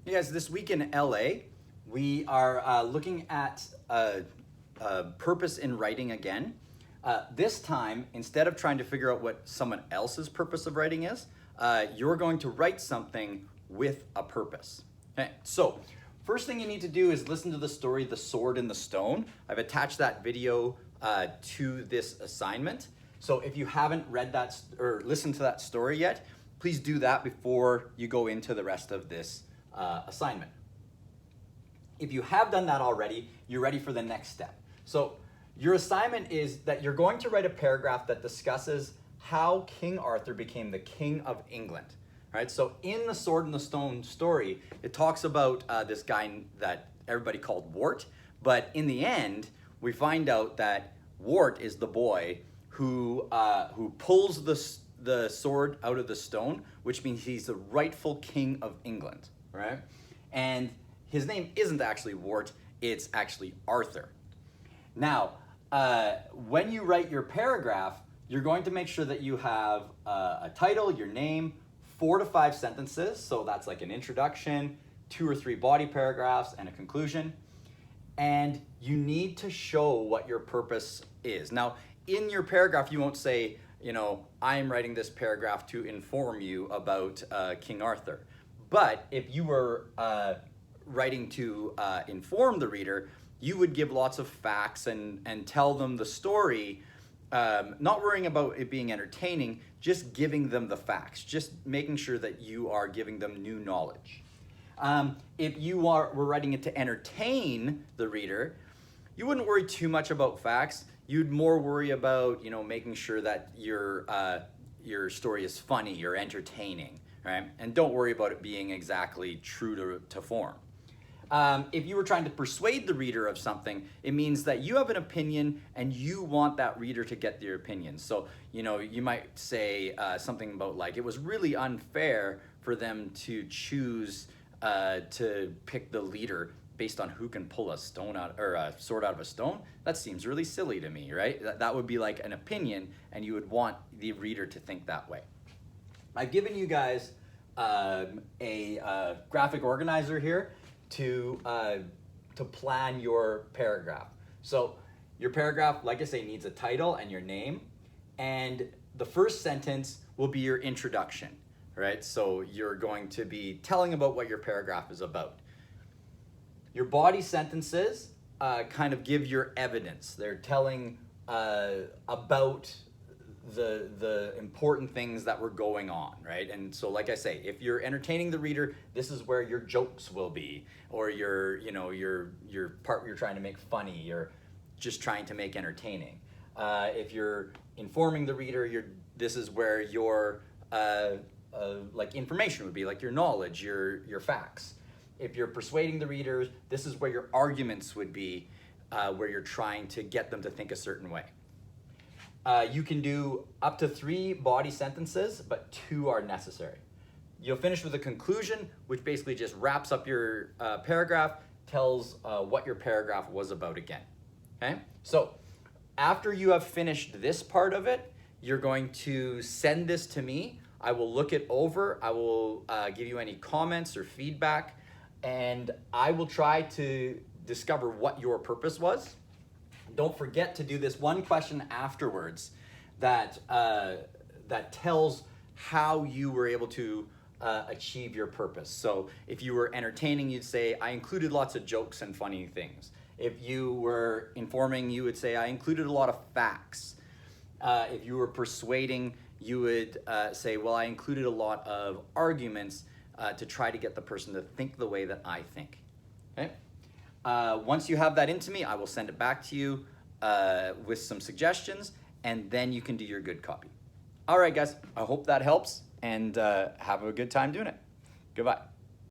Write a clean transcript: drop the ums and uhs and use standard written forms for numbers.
Hey guys, this week in LA, we are looking at purpose in writing again. This time, instead of trying to figure out what someone else's purpose of writing is, you're going to write something with a purpose. Okay, so first thing you need to do is listen to the story, The Sword and the Stone. I've attached that video to this assignment. So if you haven't read that or listened to that story yet, please do that before you go into the rest of this assignment. If you have done that already, you're ready for the next step. So your assignment is that you're going to write a paragraph that discusses how King Arthur became the King of England. Right? So in the Sword and the Stone story, it talks about this guy that everybody called Wart, but in the end, we find out that Wart is the boy who pulls the sword out of the stone, which means he's the rightful King of England. Right? And his name isn't actually Wart, it's actually Arthur. Now, when you write your paragraph, you're going to make sure that you have a title, your name, 4 to 5 sentences, so that's like an introduction, 2 or 3 body paragraphs, and a conclusion. And you need to show what your purpose is. Now, in your paragraph, you won't say, I'm writing this paragraph to inform you about King Arthur. But if you were writing to inform the reader, you would give lots of facts and tell them the story, not worrying about it being entertaining, just giving them the facts, just making sure that you are giving them new knowledge. If you were writing it to entertain the reader, you wouldn't worry too much about facts. You'd more worry about making sure that your story is funny or entertaining. Right? And don't worry about it being exactly true to form. If you were trying to persuade the reader of something, it means that you have an opinion and you want that reader to get their opinion. So, you might say something about like, it was really unfair for them to choose to pick the leader based on who can pull a stone out or a sword out of a stone. That seems really silly to me, right? That would be like an opinion, and you would want the reader to think that way. I've given you guys a graphic organizer here to plan your paragraph. So your paragraph, like I say, needs a title and your name, and the first sentence will be your introduction, right? So you're going to be telling about what your paragraph is about. Your body sentences kind of give your evidence. They're telling about the important things that were going on, right? And so, like I say, if you're entertaining the reader, this is where your jokes will be, or your part you're trying to make funny, you're just trying to make entertaining. If you're informing the reader, this is where your like information would be, like your knowledge, your facts. If you're persuading the readers, this is where your arguments would be, where you're trying to get them to think a certain way. You can do up to 3 body sentences, but 2 are necessary. You'll finish with a conclusion, which basically just wraps up your paragraph, tells what your paragraph was about again. Okay? So after you have finished this part of it, you're going to send this to me. I will look it over. I will give you any comments or feedback, and I will try to discover what your purpose was. Don't forget to do this one question afterwards that tells how you were able to achieve your purpose. So if you were entertaining, you'd say, I included lots of jokes and funny things. If you were informing, you would say, I included a lot of facts. If you were persuading, you would say, well, I included a lot of arguments to try to get the person to think the way that I think. Okay? Once you have that into me, I will send it back to you with some suggestions, and then you can do your good copy. All right, guys, I hope that helps, and have a good time doing it. Goodbye.